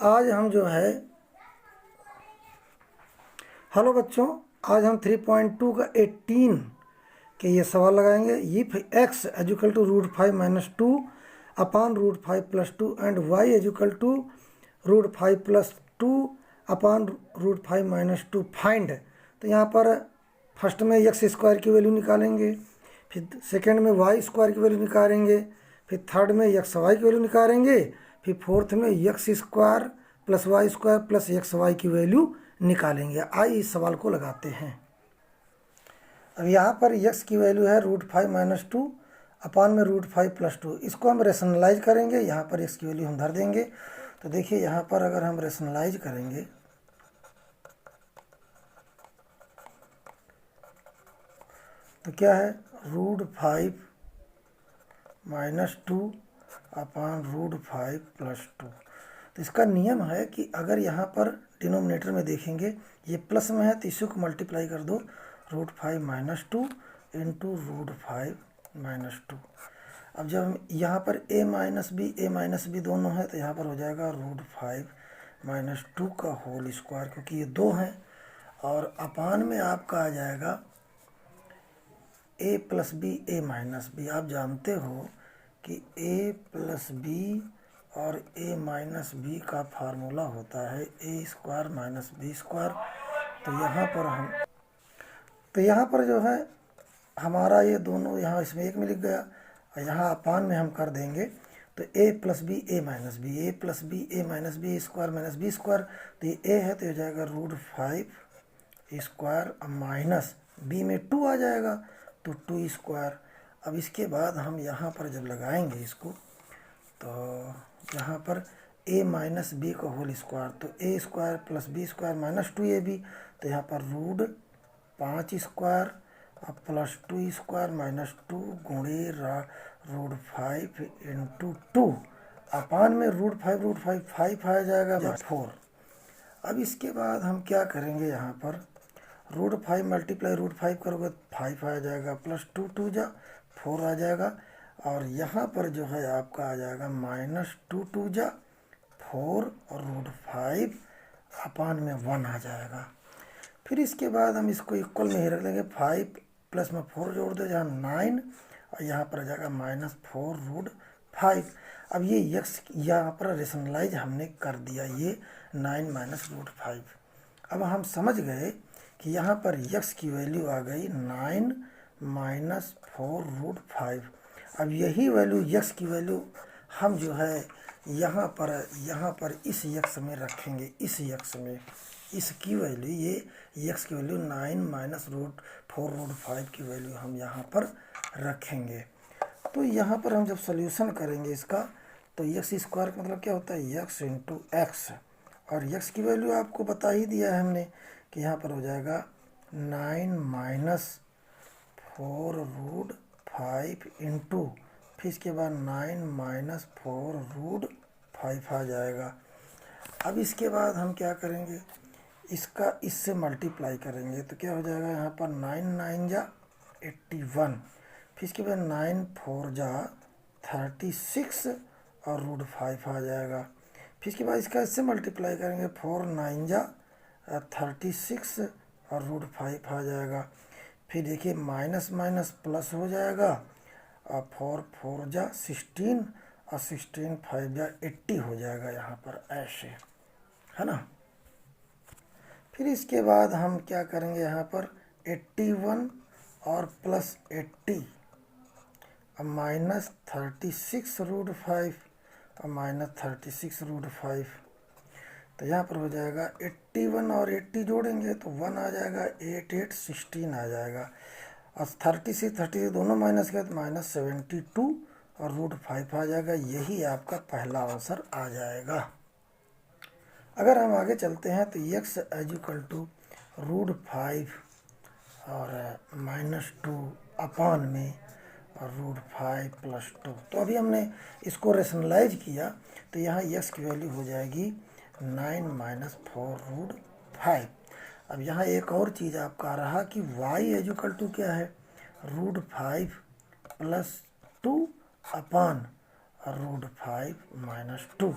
आज हम जो है हेलो बच्चों, आज हम 3.2 का 18 के ये सवाल लगाएंगे। If x equal to √5 minus 2 upon √5 plus 2 and y equal to √5 plus 2 upon √5 minus 2 find. तो यहाँ पर फर्स्ट में x स्क्वायर की वैल्यू निकालेंगे, फिर सेकंड में y स्क्वायर की वैल्यू निकालेंगे, फिर थर्ड में एक्स वाई की वैल्यू निकालेंगे, फिर फोर्थ में x square plus y square plus x y की वैल्यू निकालेंगे। आइए इस सवाल को लगाते हैं। अब यहाँ पर x की वैल्यू है √5 माइनस 2 अपान में √5 प्लस 2। इसको हम रेशनलाइज करेंगे, यहाँ पर x की वैल्यू हम धर देंगे। तो देखिए यहाँ पर अगर हम रेशनलाइज करेंगे तो क्या है, √5 माइनस 2 अपान √5 प्लस 2। तो इसका नियम है कि अगर यहाँ पर डिनोमिनेटर में देखेंगे ये प्लस में है तो इसी को मल्टीप्लाई कर दो, √5 माइनस 2 इंटू √5 माइनस 2। अब जब यहाँ पर a माइनस बी दोनों है तो यहाँ पर हो जाएगा √5 माइनस 2 का होल स्क्वायर, क्योंकि ये दो हैं, और अपान में आपका आ जाएगा a plus b a minus b. आप जानते हो कि a प्लस बी और a माइनस बी का फार्मूला होता है a square minus b square. तो यहाँ पर जो है हमारा ये दोनों यहाँ इसमें एक में लिख गया, और यहाँ अपान में हम कर देंगे तो a plus b a minus b, a plus b a minus b square minus b square. तो ये a है तो हो जाएगा √5 स्क्वायर माइनस b में 2 आ जाएगा तो 2 स्क्वायर। अब इसके बाद हम यहाँ पर जब लगाएंगे इसको तो यहाँ पर a माइनस बी का होल स्क्वायर, तो a square plus b square minus 2ab। तो यहाँ पर √5 स्क्वायर अब प्लस 2 स्क्वायर माइनस 2 गुणे √5 इंटू 2 अपान में √5 5 आ जाएगा 4। अब इसके बाद हम क्या करेंगे, यहाँ पर √5 मल्टीप्लाई √5 करोगे 5 आ जाएगा, प्लस 2 2 जा 4 आ जाएगा, और यहाँ पर जो है आपका आ जाएगा माइनस 2 2 जा 4 और √5 अपान में 1 आ जाएगा। फिर इसके बाद हम इसको इक्वल में ही रख लेंगे, 5 प्लस में 4 जोड़ दो जहाँ 9, और यहाँ पर आ जाएगा माइनस 4 √5। अब ये x यहाँ पर रेशनलाइज हमने कर दिया, ये 9 माइनस √5। अब हम समझ गए कि यहाँ पर x की वैल्यू आ गई 9 माइनस 4 √5। अब यही वैल्यू x की वैल्यू हम जो है यहाँ पर इस x में रखेंगे, इस x में इसकी वैल्यू, ये x की वैल्यू 9 माइनस √4 √5 की वैल्यू हम यहाँ पर रखेंगे। तो यहाँ पर हम जब सोल्यूशन करेंगे इसका तो x स्क्वायर का मतलब क्या होता है, x इंटू एक्स, और x की वैल्यू आपको बता ही दिया है हमने कि यहाँ पर हो जाएगा 9 माइनस 4 √5 इंटू, फिर इसके बाद 9 माइनस 4 √5 आ जाएगा। अब इसके बाद हम क्या करेंगे, इसका इससे मल्टीप्लाई करेंगे तो क्या हो जाएगा, यहाँ पर 9 9 जा 81, फिर इसके बाद 9 4 जा 36 और √5 आ जाएगा। फिर इसके बाद इसका इससे मल्टीप्लाई करेंगे, 4 9 जा 36 और √5 आ जाएगा। फिर देखिए माइनस माइनस प्लस हो जाएगा, और 4 4 जा 16 और 16 5 जा 80 हो जाएगा यहाँ पर, ऐसे है ना। फिर इसके बाद हम क्या करेंगे, यहाँ पर 81 और प्लस 80 और माइनस 36 √5 और माइनस 36 √5। तो यहाँ पर हो जाएगा 81 और 80 जोड़ेंगे तो 1 आ जाएगा, 8 8 16 आ जाएगा, और 30 से 30 दोनों माइनस किया तो माइनस 72 और √5 आ जाएगा। यही आपका पहला आंसर आ जाएगा। अगर हम आगे चलते हैं तो x इक्वल टू √5 और माइनस 2 अपान में और √5 प्लस 2। तो अभी हमने इसको रेशनलाइज किया तो यहाँ x की वैल्यू हो जाएगी 9 माइनस 4 √5। अब यहाँ एक और चीज़ आपका रहा कि y इक्वल टू क्या है, √5 प्लस 2 अपान √5 माइनस 2।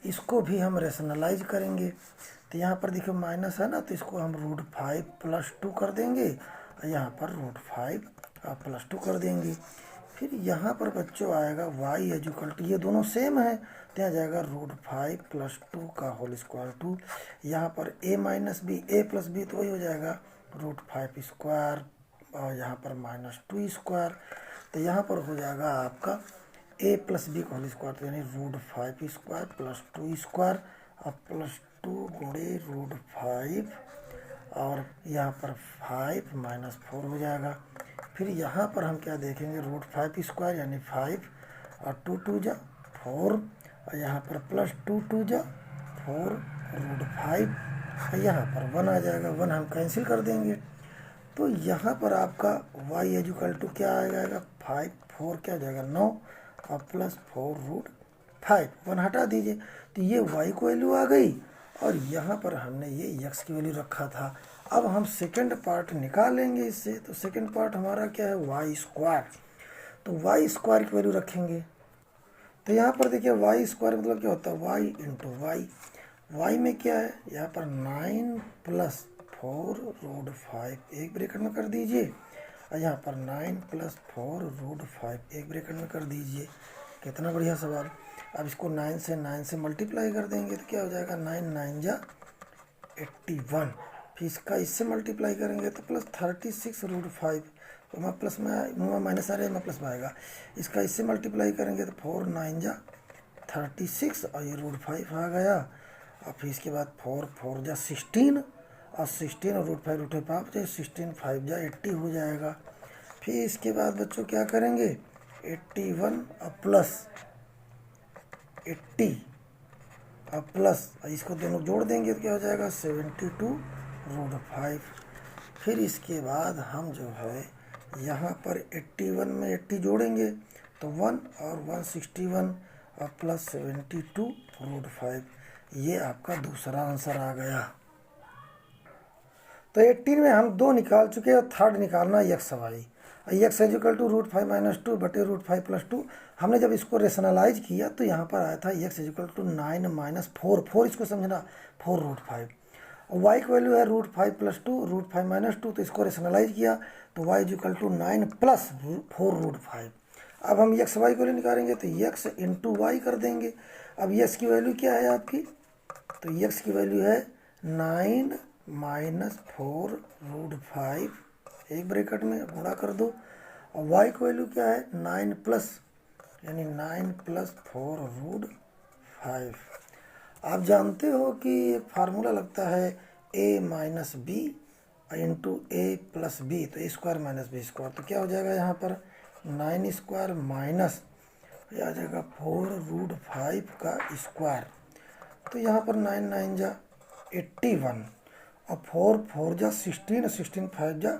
इसको भी हम रेशनलाइज करेंगे। तो यहाँ पर देखिए माइनस है ना, तो इसको हम √5 + 2 कर देंगे और यहाँ पर √5 + 2 कर देंगे। फिर यहाँ पर बच्चों आएगा y = ये दोनों सेम है, तो यहाँ जाएगा √5 + 2 का होल स्क्वायर 2। यहाँ पर a - b, a + b तो वही हो जाएगा √5² और यहाँ पर -2²। तो यहाँ पर हो जाएगा आपका a + b का होल स्क्वायर, तो यानी √5² + 2² और +2 गुणे √5 और यहाँ पर 5 - 4 हो जाएगा। फिर यहाँ पर हम क्या देखेंगे, √5² यानी 5 और 2 2 जा 4 और यहाँ पर +2 2 जा 4 √5 और यहाँ पर 1 आ जाएगा, 1 हम कैंसिल कर देंगे। तो यहाँ पर आपका y = क्या आ जाएगा 5 4 क्या हो जाएगा 9 और +4 √5, 1 हटा दीजिए। तो ये y को वैल्यू आ गई और यहाँ पर हमने ये x की वैल्यू रखा था। अब हम सेकंड पार्ट निकालेंगे इससे। तो सेकंड पार्ट हमारा क्या है y², तो y² की वैल्यू रखेंगे। तो यहाँ पर देखिए y² मतलब क्या होता है y × y। y में क्या है, यहाँ पर 9 + 4 √5 एक ब्रैकेट में कर दीजिए और यहाँ पर 9 + 4 √5 एक ब्रैकेट में कर दीजिए। कितना बढ़िया सवाल। अब इसको 9 से मल्टीप्लाई कर देंगे तो क्या हो जाएगा 9 9 जा 81। फिर इसका इससे मल्टीप्लाई करेंगे तो +36 √5, तो प्लस में माइनस आ रहा है, में प्लस में आएगा। इसका इससे मल्टीप्लाई करेंगे तो 4 9 जा 36 और ये √5 आ गया। और फिर इसके बाद 4 4 जा 16 और 16 और √5 आप जाए 16 5 जा 80 हो जाएगा। फिर इसके बाद बच्चों क्या करेंगे 81 और प्लस 80 और प्लस इसको दोनों जोड़ देंगे तो क्या हो जाएगा 72 √5। फिर इसके बाद हम जो है यहाँ पर 81 में 80 जोड़ेंगे तो 1 और 161 और +72 √5। ये आपका दूसरा आंसर आ गया। तो 18 में हम 2 निकाल चुके हैं और थर्ड निकालना x y। x = √5 - 2 बटे √5 + 2। हमने जब इसको रेशनलाइज किया तो यहाँ पर आया था x = 9 - 4 4 इसको समझना 4 √5 और y की वैल्यू है √5 + 2 √5 - 2, तो इसको रेशनलाइज किया तो y = 9 + 4 √5। अब हम x y की वैल्यू निकालेंगे तो x × y कर देंगे। अब x की वैल्यू क्या है आपकी, तो x की वैल्यू है 9 - 4 √5 एक ब्रैकेट में गुणा कर दो और y की वैल्यू क्या है 9 प्लस यानी 9 + 4 √5। आप जानते हो कि एक फार्मूला लगता है a - b × a + b, तो a² - b²। तो क्या हो जाएगा यहाँ पर 9² माइनस आ जाएगा 4 √5 का स्क्वायर। तो यहाँ पर 9 9 जा 81 और 4 4 जा 16 16 5 जा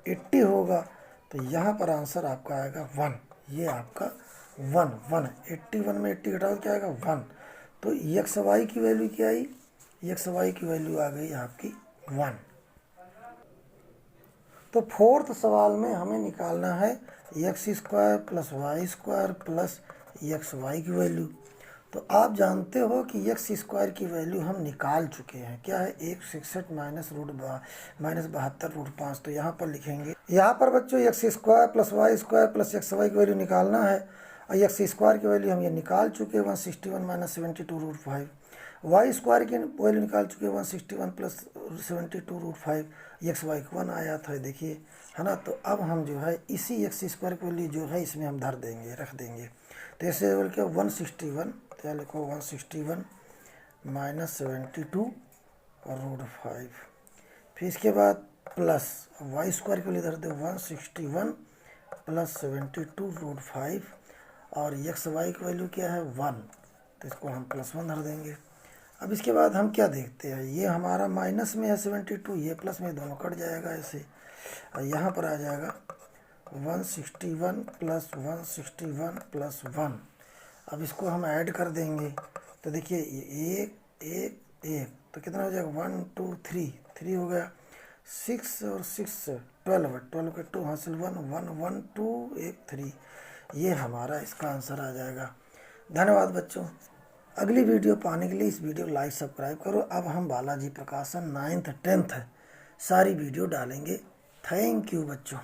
80 होगा। तो यहाँ पर आंसर आपका आएगा 1। ये आपका 1 1 81 में 80 घटाओ क्या आएगा 1। तो x y की वैल्यू क्या आई, x y की वैल्यू आ गई आपकी 1। तो फोर्थ सवाल में हमें निकालना है x² + y² + xy की वैल्यू। तो आप जानते हो कि x² की वैल्यू हम निकाल चुके हैं, क्या है 166 - 72 √5। तो यहाँ पर लिखेंगे, यहाँ पर बच्चों x² + y² + xy की वैल्यू निकालना है और x² की वैल्यू हम ये निकाल चुके हैं 161 - 72 √5। y² की वैल्यू निकाल चुके हैं 161 + 72 √5। xy 1 आया था देखिए, है ना। तो अब हम जो है इसी x² की वैल्यू जो है इसमें हम धर देंगे, रख देंगे। तो ऐसे बोल के 161, क्या लिखो 161 - 72 √5। फिर इसके बाद प्लस y² के लिए धर दो 161 + 72 √5 और xy की वैल्यू क्या है 1, तो इसको हम +1 धर देंगे। अब इसके बाद हम क्या देखते हैं, ये हमारा माइनस में है 72, ये प्लस में, दोनों कट जाएगा ऐसे और यहाँ पर आ जाएगा 161 + 161 + 1। अब इसको हम ऐड कर देंगे तो देखिए 1 1 1, तो कितना हो जाएगा 1 2 3 3 हो गया। 6 और 6 12 12 के 2 हासिल 1 1 1 2 1 3। ये हमारा इसका आंसर आ जाएगा। धन्यवाद बच्चों। अगली वीडियो पाने के लिए इस वीडियो लाइक सब्सक्राइब करो। अब हम बालाजी प्रकाशन 9th 10th सारी वीडियो डालेंगे। थैंक यू बच्चों।